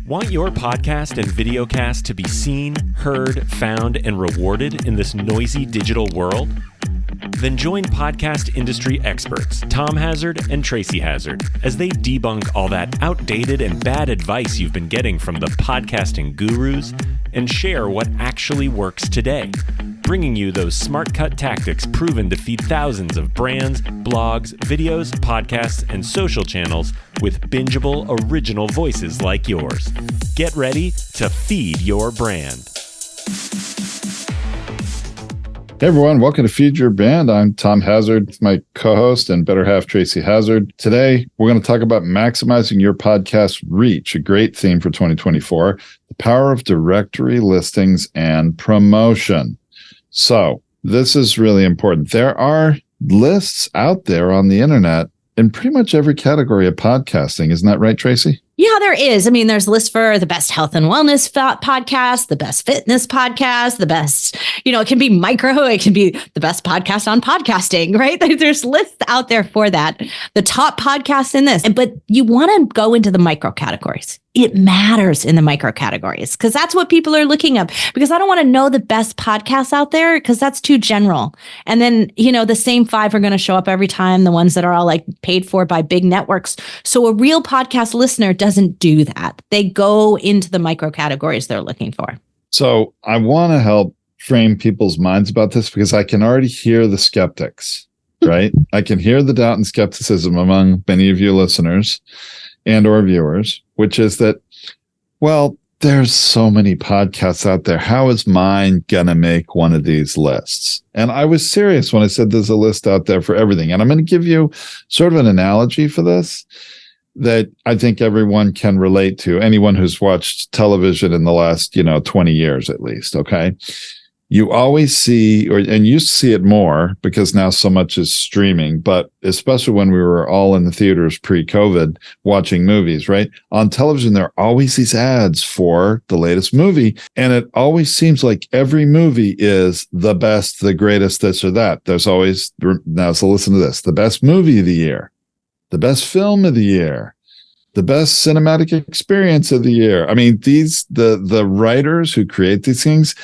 Want your podcast and videocast to be seen, heard, found, and rewarded in this noisy digital world? Then join podcast industry experts Tom Hazzard and Tracy Hazzard as they debunk all that outdated and bad advice you've been getting from the podcasting gurus and share what actually works today, bringing you those smart cut tactics proven to feed thousands of brands, blogs, videos, podcasts, and social channels with bingeable original voices like yours. Get ready to feed your brand. Hey everyone, welcome to Feed Your Brand. I'm Tom Hazzard, my co-host and better half Tracy Hazzard. Today, we're going to talk about maximizing your podcast reach, a great theme for 2024, the power of directory listings and promotion. So this is really important. There are lists out there on the internet in pretty much every category of podcasting. Isn't that right, Tracy? Yeah, there is. I mean, there's lists for the best health and wellness podcast, the best fitness podcast, the best, it can be micro, it can be the best podcast on podcasting, right? There's lists out there for that. The top podcasts in this, but you want to go into the micro categories. It matters in the micro categories because that's what people are looking up, because I don't want to know the best podcasts out there because that's too general. And then, the same 5 are going to show up every time, the ones that are all like paid for by big networks. So a real podcast listener doesn't do that. They go into the micro categories they're looking for. So I want to help frame people's minds about this because I can already hear the skeptics, right? I can hear the doubt and skepticism among many of you listeners and or viewers, which is that, well, there's so many podcasts out there. How is mine going to make one of these lists? And I was serious when I said there's a list out there for everything. And I'm going to give you sort of an analogy for this that I think everyone can relate to, anyone who's watched television in the last, 20 years at least, okay? You always see, and you see it more because now so much is streaming, but especially when we were all in the theaters pre-COVID watching movies, right? On television, there are always these ads for the latest movie. And it always seems like every movie is the best, the greatest, this or that. There's always, now so listen to this, the best movie of the year, the best film of the year, the best cinematic experience of the year. I mean, the writers who create these things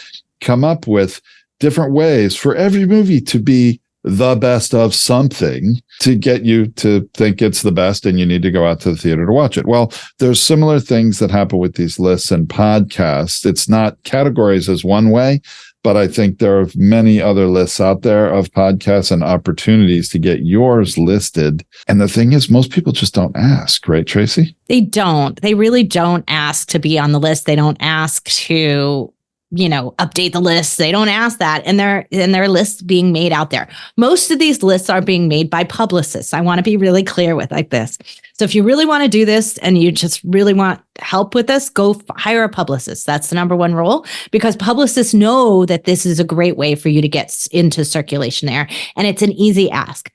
come up with different ways for every movie to be the best of something to get you to think it's the best and you need to go out to the theater to watch it. Well, there's similar things that happen with these lists and podcasts. It's not categories as one way, but I think there are many other lists out there of podcasts and opportunities to get yours listed. And the thing is, most people just don't ask, right, Tracy? They don't. They really don't ask to be on the list. They don't ask to update the list. They don't ask that. And there are lists being made out there. Most of these lists are being made by publicists. I want to be really clear with like this. So if you really want to do this and you just really want help with this, go hire a publicist. That's the number one rule, because publicists know that this is a great way for you to get into circulation there. And it's an easy ask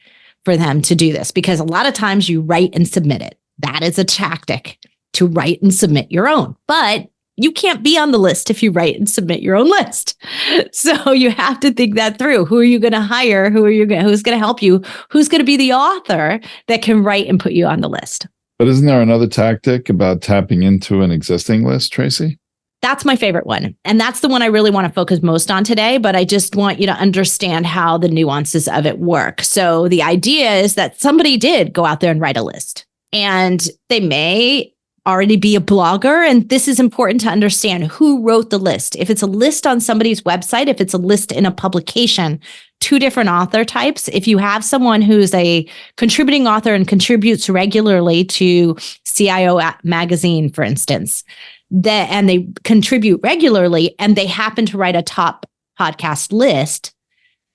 for them to do this because a lot of times you write and submit it. That is a tactic to write and submit your own. But you can't be on the list if you write and submit your own list. So you have to think that through. Who are you going to hire? Who's going to help you? Who's going to be the author that can write and put you on the list? But isn't there another tactic about tapping into an existing list, Tracy? That's my favorite one. And that's the one I really want to focus most on today, but I just want you to understand how the nuances of it work. So the idea is that somebody did go out there and write a list, and they may already be a blogger. And this is important to understand who wrote the list. If it's a list on somebody's website, if it's a list in a publication, 2 different author types. If you have someone who's a contributing author and contributes regularly to CIO magazine, for instance, and they contribute regularly and they happen to write a top podcast list,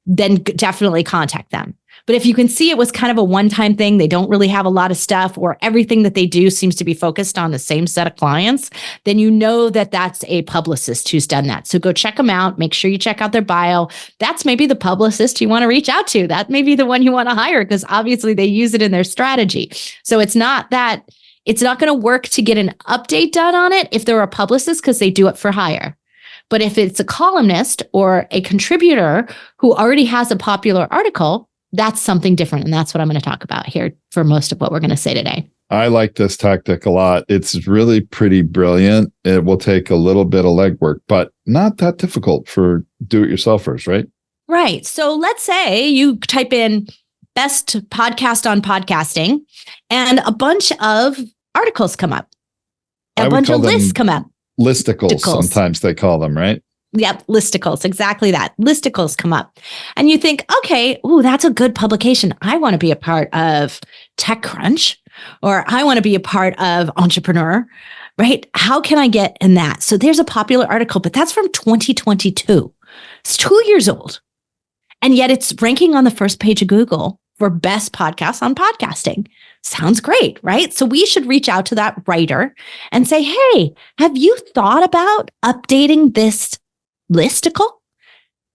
then definitely contact them. But if you can see it was kind of a one-time thing, they don't really have a lot of stuff, or everything that they do seems to be focused on the same set of clients, then you know that that's a publicist who's done that. So go check them out. Make sure you check out their bio. That's maybe the publicist you want to reach out to. That may be the one you want to hire because obviously they use it in their strategy. So it's not going to work to get an update done on it if they're a publicist because they do it for hire. But if it's a columnist or a contributor who already has a popular article, that's something different. And that's what I'm going to talk about here for most of what we're going to say today. I like this tactic a lot. It's really pretty brilliant. It will take a little bit of legwork, but not that difficult for do-it-yourselfers, right? Right. So let's say you type in best podcast on podcasting and a bunch of articles come up. A bunch of lists come up. Listicles, sometimes they call them, right? Yep, listicles, exactly that. Listicles come up. And you think, okay, ooh, that's a good publication. I want to be a part of TechCrunch, or I want to be a part of Entrepreneur, right? How can I get in that? So there's a popular article, but that's from 2022. It's 2 years old. And yet it's ranking on the first page of Google for best podcasts on podcasting. Sounds great, right? So we should reach out to that writer and say, hey, have you thought about updating this listicle?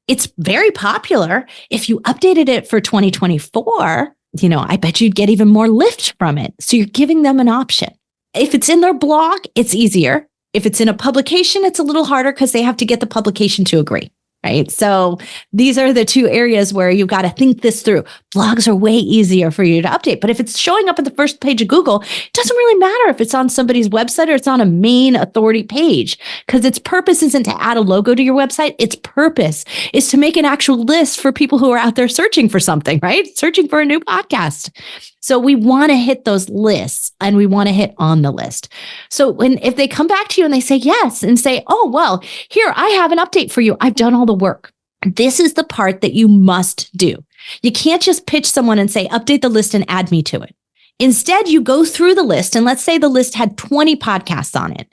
It's very popular. If you updated it for 2024, I bet you'd get even more lift from it. So you're giving them an option. If it's in their blog, it's easier. If it's in a publication, it's a little harder because they have to get the publication to agree. Right. So these are the two areas where you've got to think this through. Blogs are way easier for you to update. But if it's showing up at the first page of Google, it doesn't really matter if it's on somebody's website or it's on a main authority page, because its purpose isn't to add a logo to your website. Its purpose is to make an actual list for people who are out there searching for something, right? Searching for a new podcast. So we want to hit those lists and we want to hit on the list. So if they come back to you and they say yes and say, oh, well, here, I have an update for you. I've done all the work. This is the part that you must do. You can't just pitch someone and say, update the list and add me to it. Instead, you go through the list. And let's say the list had 20 podcasts on it.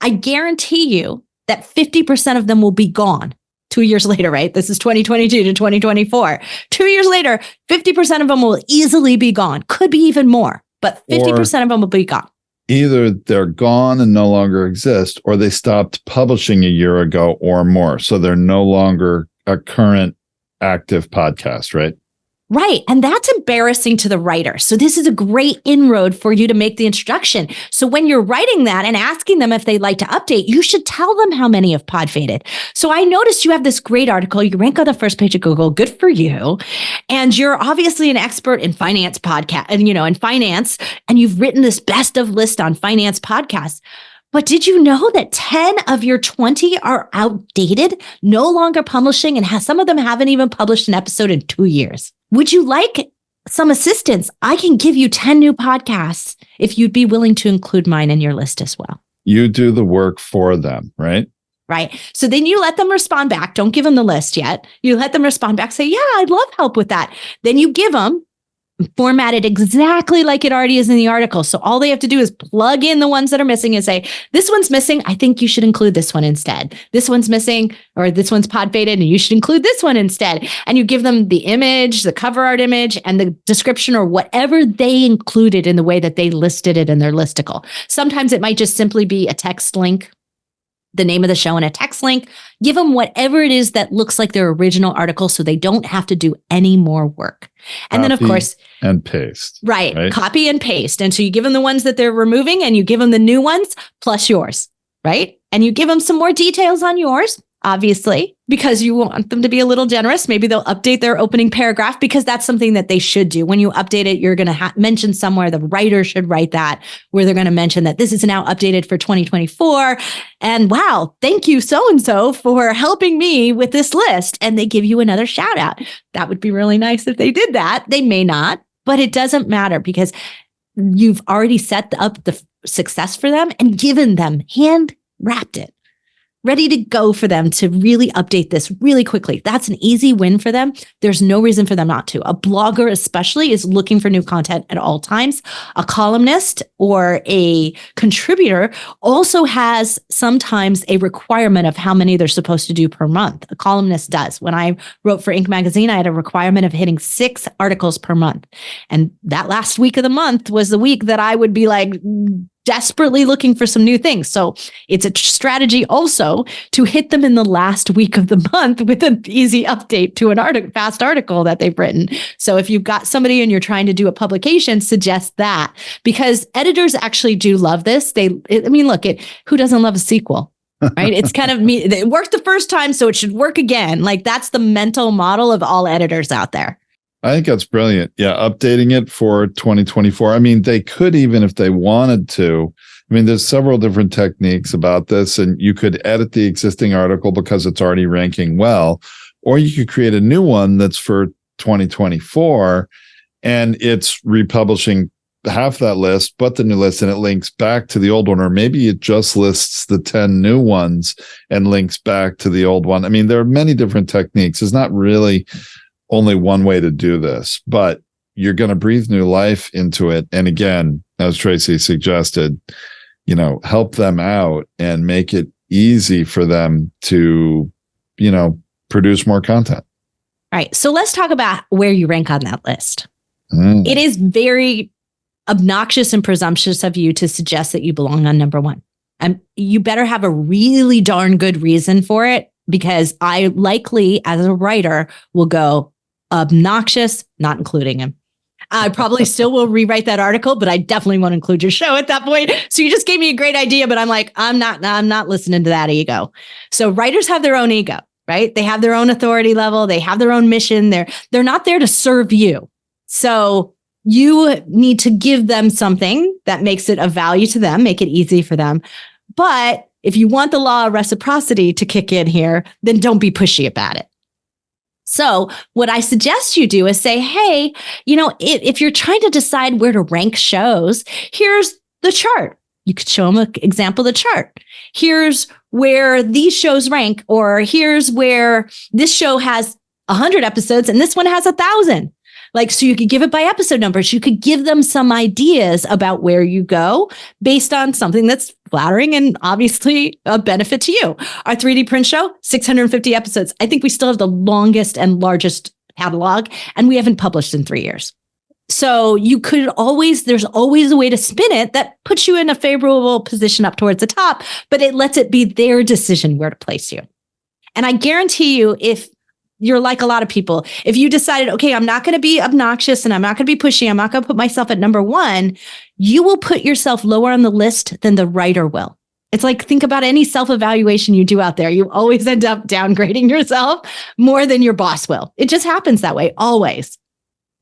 I guarantee you that 50% of them will be gone 2 years later, right? This is 2022 to 2024. 2 years later, 50% of them will easily be gone. Could be even more, but 50% of them will be gone. Either they're gone and no longer exist, or they stopped publishing a year ago or more. So they're no longer a current active podcast, right? Right. And that's embarrassing to the writer. So this is a great inroad for you to make the introduction. So when you're writing that and asking them if they'd like to update, you should tell them how many have pod faded. So I noticed you have this great article. You rank on the first page of Google. Good for you. And you're obviously an expert in finance podcast and, in finance, and you've written this best of list on finance podcasts. But did you know that 10 of your 20 are outdated, no longer publishing, and some of them haven't even published an episode in 2 years? Would you like some assistance? I can give you 10 new podcasts if you'd be willing to include mine in your list as well. You do the work for them, right? Right. So then you let them respond back. Don't give them the list yet. You let them respond back, say, yeah, I'd love help with that. Then you give them formatted exactly like it already is in the article. So all they have to do is plug in the ones that are missing and say, this one's missing. I think you should include this one instead. This one's missing, or this one's pod faded, and you should include this one instead. And you give them the image, the cover art image, and the description, or whatever they included in the way that they listed it in their listicle. Sometimes it might just simply be a text link, the name of the show and a text link. Give them whatever it is that looks like their original article so they don't have to do any more work. And then, of course, and paste. Right. Copy and paste. And so you give them the ones that they're removing and you give them the new ones plus yours, right? And you give them some more details on yours, obviously, because you want them to be a little generous. Maybe they'll update their opening paragraph, because that's something that they should do. When you update it, you're going to mention somewhere, the writer should write that, where they're going to mention that this is now updated for 2024. And wow, thank you so-and-so for helping me with this list. And they give you another shout out. That would be really nice if they did that. They may not, but it doesn't matter, because you've already set up the success for them and given them, hand wrapped it, ready to go for them to really update this really quickly. That's an easy win for them. There's no reason for them not to. A blogger especially is looking for new content at all times. A columnist or a contributor also has sometimes a requirement of how many they're supposed to do per month. A columnist does. When I wrote for Inc. magazine, I had a requirement of hitting 6 articles per month. And that last week of the month was the week that I would be like desperately looking for some new things. So it's a strategy also to hit them in the last week of the month with an easy update to an fast article that they've written. So if you've got somebody and you're trying to do a publication, suggest that, because editors actually do love this. Who doesn't love a sequel? Right? It's kind of me. It worked the first time, so it should work again. Like, that's the mental model of all editors out there. I think that's brilliant. Yeah, updating it for 2024. I mean, they could even, if they wanted to. I mean, there's several different techniques about this, and you could edit the existing article because it's already ranking well, or you could create a new one that's for 2024, and it's republishing half that list, but the new list, and it links back to the old one, or maybe it just lists the 10 new ones and links back to the old one. I mean, there are many different techniques. There's not really only one way to do this, but you're going to breathe new life into it. And again, as Tracy suggested, help them out and make it easy for them to, produce more content. All right. So let's talk about where you rank on that list. It is very obnoxious and presumptuous of you to suggest that you belong on number one. And you better have a really darn good reason for it, because I likely, as a writer, will go obnoxious, not including him. I probably still will rewrite that article, but I definitely won't include your show at that point. So you just gave me a great idea, but I'm like, I'm not listening to that ego. So writers have their own ego, right? They have their own authority level. They have their own mission. They're not there to serve you. So you need to give them something that makes it of value to them, make it easy for them. But if you want the law of reciprocity to kick in here, then don't be pushy about it. So what I suggest you do is say, hey, if you're trying to decide where to rank shows, here's the chart. You could show them an example of the chart. Here's where these shows rank, or here's where this show has 100 episodes and this one has 1,000. So you could give it by episode numbers. You could give them some ideas about where you go based on something that's flattering and obviously a benefit to you. Our 3D print show, 650 episodes. I think we still have the longest and largest catalog, and we haven't published in 3 years. So there's always a way to spin it that puts you in a favorable position up towards the top, but it lets it be their decision where to place you. And I guarantee you, if you're like a lot of people, if you decided, okay, I'm not going to be obnoxious and I'm not going to be pushy, I'm not going to put myself at number one, you will put yourself lower on the list than the writer will. It's like, think about any self-evaluation you do out there. You always end up downgrading yourself more than your boss will. It just happens that way, always.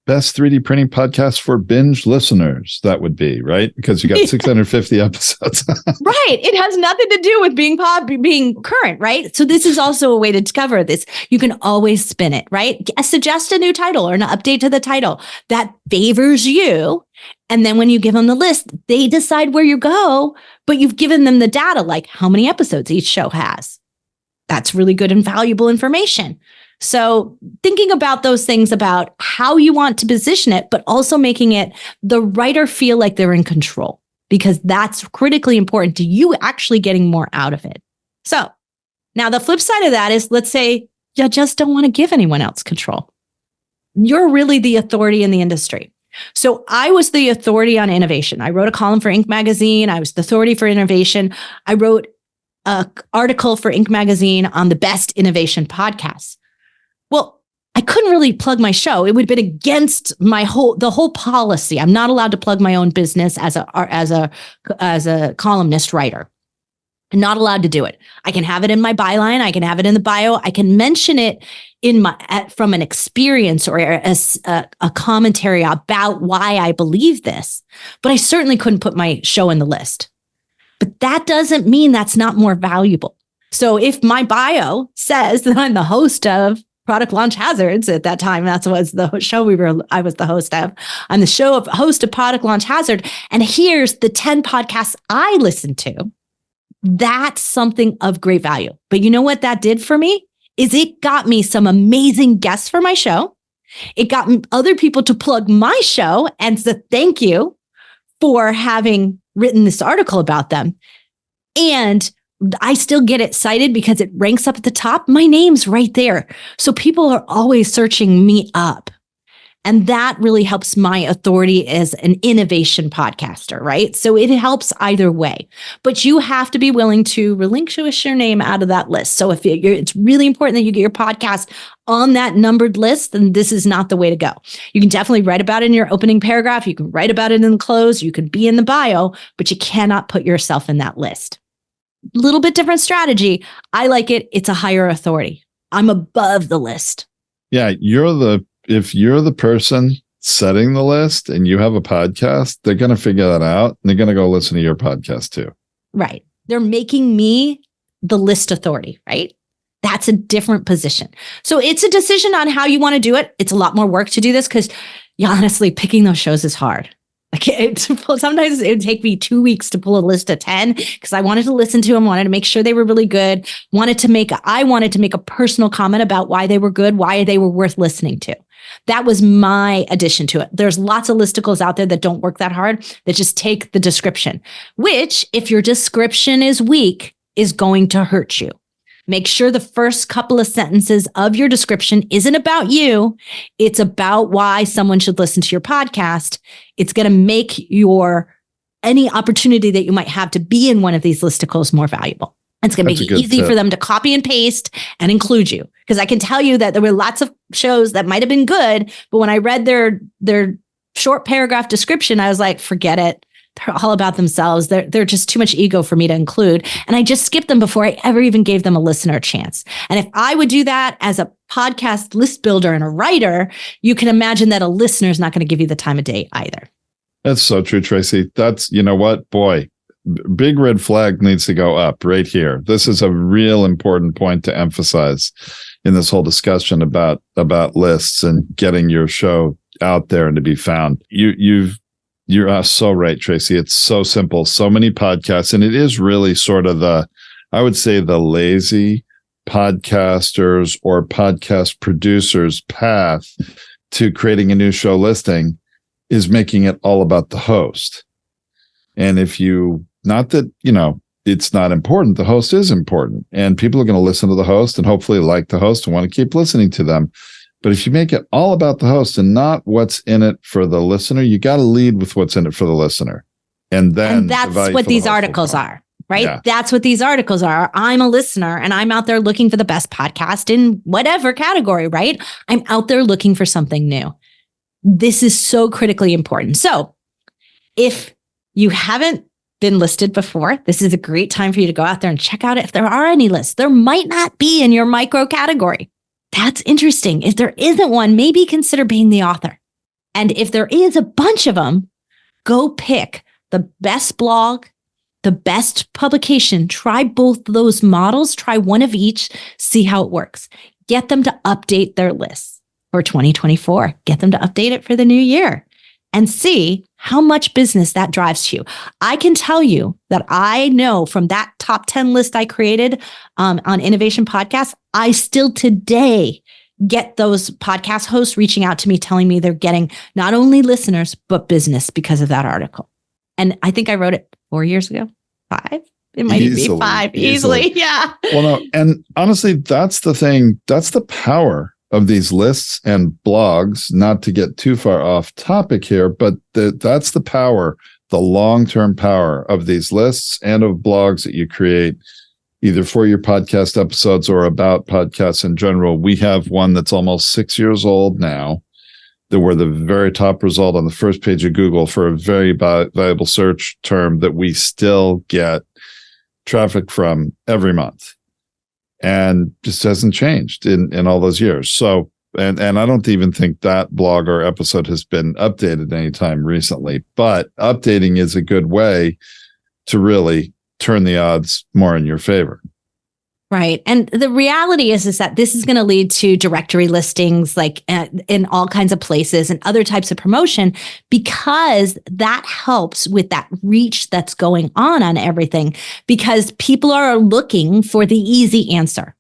Best 3D printing podcast for binge listeners, that would be, right? Because you got 650 episodes. Right. It has nothing to do with being current, right? So this is also a way to discover this. You can always spin it, right? Suggest a new title or an update to the title that favors you. And then when you give them the list, they decide where you go, but you've given them the data, like how many episodes each show has. That's really good and valuable information. So thinking about those things, about how you want to position it, but also making it the writer feel like they're in control, because that's critically important to you actually getting more out of it. So now the flip side of that is, let's say you just don't want to give anyone else control. You're really the authority in the industry. So I was the authority on innovation. I wrote a column for Inc. magazine. I was the authority for innovation. I wrote an article for Inc. magazine on the best innovation podcasts. Well, I couldn't really plug my show. It would have been against the whole policy. I'm not allowed to plug my own business as a columnist writer. I'm not allowed to do it. I can have it in my byline. I can have it in the bio. I can mention it from an experience or a commentary about why I believe this. But I certainly couldn't put my show in the list. But that doesn't mean that's not more valuable. So if my bio says that I'm the host of Product Launch Hazards, at that time, that was the show I was the host of. I'm the host of Product Launch Hazard. And here's the 10 podcasts I listen to. That's something of great value. But you know what that did for me? Is it got me some amazing guests for my show. It got other people to plug my show and say thank you for having written this article about them. And I still get it cited because it ranks up at the top. My name's right there. So people are always searching me up. And that really helps my authority as an innovation podcaster, right? So it helps either way. But you have to be willing to relinquish your name out of that list. So if it's really important that you get your podcast on that numbered list, then this is not the way to go. You can definitely write about it in your opening paragraph. You can write about it in the close. You can be in the bio, but you cannot put yourself in that list. Little bit different strategy. I like it. It's a higher authority. I'm above the list. Yeah, you're the if you're the person setting the list and you have a podcast, they're going to figure that out and they're going to go listen to your podcast too. Right. They're making me the list authority, right? That's a different position. So it's a decision on how you want to do it. It's a lot more work to do this because honestly, picking those shows is hard. Like sometimes it would take me 2 weeks to pull a list of 10 because I wanted to listen to them, wanted to make sure they were really good, I wanted to make a personal comment about why they were good, why they were worth listening to. That was my addition to it. There's lots of listicles out there that don't work that hard, that just take the description, which if your description is weak, is going to hurt you. Make sure the first couple of sentences of your description isn't about you. It's about why someone should listen to your podcast. It's going to make any opportunity that you might have to be in one of these listicles more valuable. It's going to make it easy for them to copy and paste and include you. Because I can tell you that there were lots of shows that might have been good, but when I read their short paragraph description, I was like, forget it. They're all about themselves. They're just too much ego for me to include. And I just skipped them before I ever even gave them a listener chance. And if I would do that as a podcast list builder and a writer, you can imagine that a listener is not going to give you the time of day either. That's so true, Tracy. That's, you know what, boy, big red flag needs to go up right here. This is a real important point to emphasize in this whole discussion about lists and getting your show out there and to be found. You're so right, Tracy. It's so simple. So many podcasts, and it is really sort of I would say the lazy podcasters or podcast producers' path to creating a new show listing is making it all about the host. And not that, it's not important. The host is important, and people are going to listen to the host and hopefully like the host and want to keep listening to them. But if you make it all about the host and not what's in it for the listener, you got to lead with what's in it for the listener. And that's what these articles are, right? Yeah. That's what these articles are. I'm a listener and I'm out there looking for the best podcast in whatever category, right? I'm out there looking for something new. This is so critically important. So if you haven't been listed before, this is a great time for you to go out there and check out if there are any lists. There might not be in your micro category. That's interesting. If there isn't one, maybe consider being the author. And if there is a bunch of them, go pick the best blog, the best publication. Try both those models. Try one of each. See how it works. Get them to update their lists for 2024. Get them to update it for the new year and see how much business that drives to you. I can tell you that I know from that top 10 list I created on Innovation Podcasts, I still today get those podcast hosts reaching out to me, telling me they're getting not only listeners, but business because of that article. And I think I wrote it 4 years ago, 5. It might be 5 easily. Yeah. Well, no, and honestly, that's the thing. That's the power of these lists and blogs, not to get too far off topic here, but that's the power, the long-term power of these lists and of blogs that you create either for your podcast episodes or about podcasts in general. We have one that's almost 6 years old now that we're the very top result on the first page of Google for a very valuable search term that we still get traffic from every month. And just hasn't changed in all those years. So, and I don't even think that blog or episode has been updated anytime recently, but updating is a good way to really turn the odds more in your favor. Right. And the reality is that this is going to lead to directory listings like in all kinds of places and other types of promotion, because that helps with that reach that's going on everything, because people are looking for the easy answer.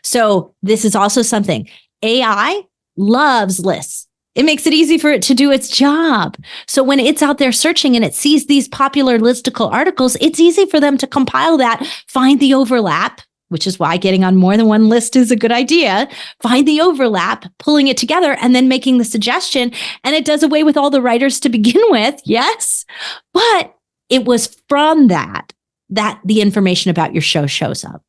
So this is also something AI loves lists. It makes it easy for it to do its job. So when it's out there searching and it sees these popular listicle articles, it's easy for them to compile that, find the overlap, which is why getting on more than one list is a good idea. Find the overlap, pulling it together, and then making the suggestion. And it does away with all the writers to begin with, yes. But it was from that the information about your show shows up.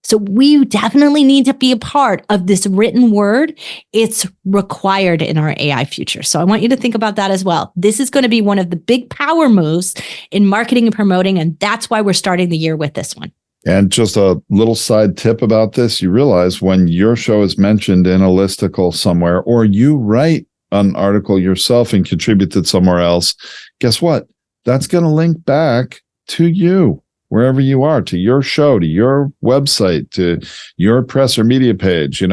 So we definitely need to be a part of this written word. It's required in our AI future. So I want you to think about that as well. This is going to be one of the big power moves in marketing and promoting, and that's why we're starting the year with this one. And just a little side tip about this, you realize when your show is mentioned in a listicle somewhere, or you write an article yourself and contribute it somewhere else, guess what? That's going to link back to you, wherever you are, to your show, to your website, to your press or media page.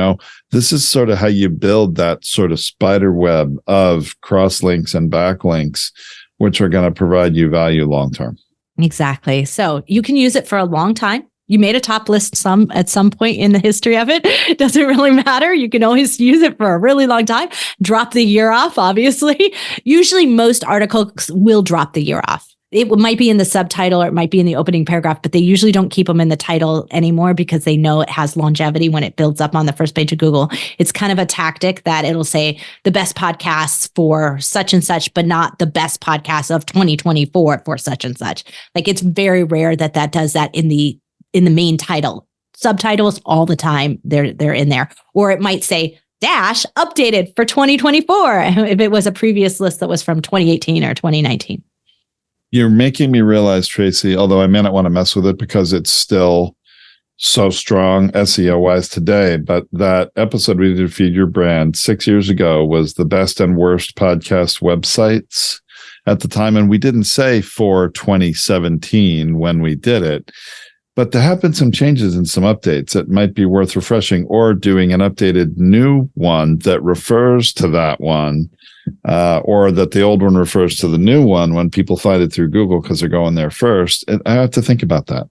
This is sort of how you build that sort of spider web of cross links and backlinks, which are going to provide you value long-term. Exactly. So you can use it for a long time. You made a top list at some point in the history of it. It doesn't really matter. You can always use it for a really long time. Drop the year off, obviously. Usually most articles will drop the year off. It might be in the subtitle or it might be in the opening paragraph, but they usually don't keep them in the title anymore because they know it has longevity when it builds up on the first page of Google. It's kind of a tactic that it'll say the best podcasts for such and such, but not the best podcasts of 2024 for such and such. Like, it's very rare that does that in the main title. Subtitles all the time, they're in there. Or it might say dash updated for 2024 if it was a previous list that was from 2018 or 2019. You're making me realize, Tracy, although I may not want to mess with it because it's still so strong SEO-wise today, but that episode we did Feed Your Brand 6 years ago was the best and worst podcast websites at the time. And we didn't say for 2017 when we did it, but there have been some changes and some updates that might be worth refreshing, or doing an updated new one that refers to that one. Or that the old one refers to the new one when people find it through Google because they're going there first. And I have to think about that.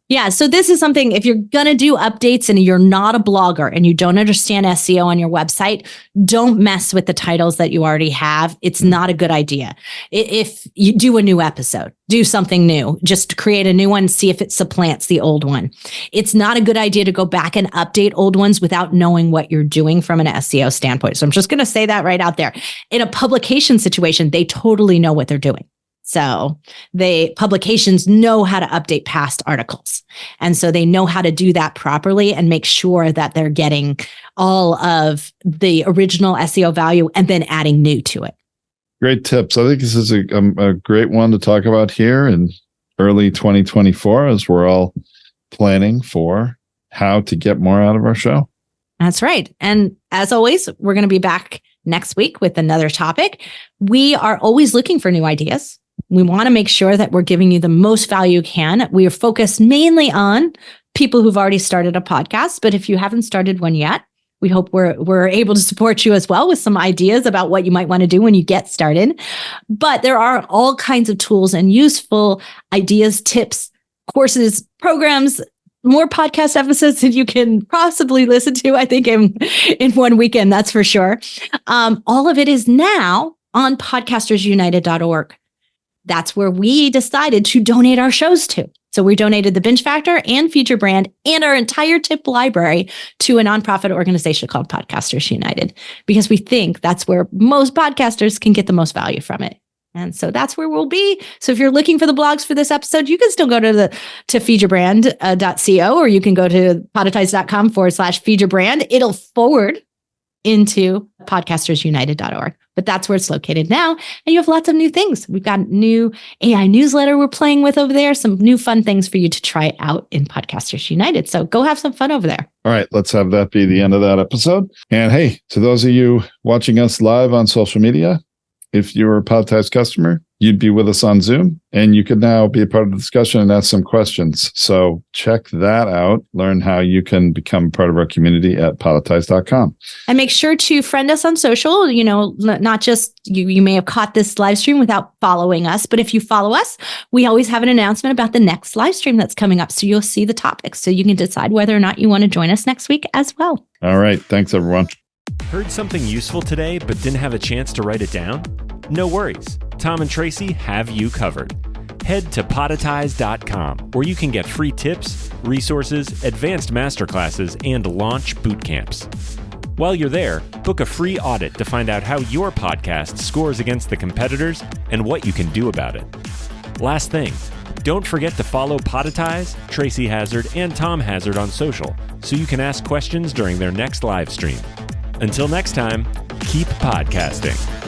Yeah. So this is something, if you're going to do updates and you're not a blogger and you don't understand SEO on your website, don't mess with the titles that you already have. It's not a good idea. If you do a new episode, do something new, just create a new one, see if it supplants the old one. It's not a good idea to go back and update old ones without knowing what you're doing from an SEO standpoint. So I'm just going to say that right out there. In a publication situation, they totally know what they're doing. So publications know how to update past articles. And so they know how to do that properly and make sure that they're getting all of the original SEO value and then adding new to it. Great tips. I think this is a great one to talk about here in early 2024 as we're all planning for how to get more out of our show. That's right. And as always, we're going to be back next week with another topic. We are always looking for new ideas. We want to make sure that we're giving you the most value you can. We are focused mainly on people who've already started a podcast, but if you haven't started one yet, we hope we're able to support you as well with some ideas about what you might want to do when you get started. But there are all kinds of tools and useful ideas, tips, courses, programs, more podcast episodes that you can possibly listen to, I think, in one weekend, that's for sure. All of it is now on podcastersunited.org. That's where we decided to donate our shows to. So we donated the Binge Factor and Feed Your Brand and our entire tip library to a nonprofit organization called Podcasters United, because we think that's where most podcasters can get the most value from it. And so that's where we'll be. So if you're looking for the blogs for this episode, you can still go to feedyourbrand.co, or you can go to podetize.com/feedyourbrand. It'll forward into podcastersunited.org. But that's where it's located now. And you have lots of new things. We've got new AI newsletter we're playing with over there, some new fun things for you to try out in Podcasters United. So go have some fun over there. All right, let's have that be the end of that episode. And hey, to those of you watching us live on social media, if you're a Podetize customer, you'd be with us on Zoom, and you could now be a part of the discussion and ask some questions. So check that out. Learn how you can become part of our community at podetize.com. And make sure to friend us on social. You know, not just you may have caught this live stream without following us, but if you follow us, we always have an announcement about the next live stream that's coming up. So you'll see the topics, so you can decide whether or not you want to join us next week as well. All right. Thanks, everyone. Heard something useful today but didn't have a chance to write it down? No worries. Tom and Tracy have you covered. Head to podetize.com, where you can get free tips, resources, advanced masterclasses, and launch boot camps. While you're there, book a free audit to find out how your podcast scores against the competitors and what you can do about it. Last thing, don't forget to follow Podetize, Tracy Hazzard, and Tom Hazzard on social so you can ask questions during their next live stream. Until next time, keep podcasting.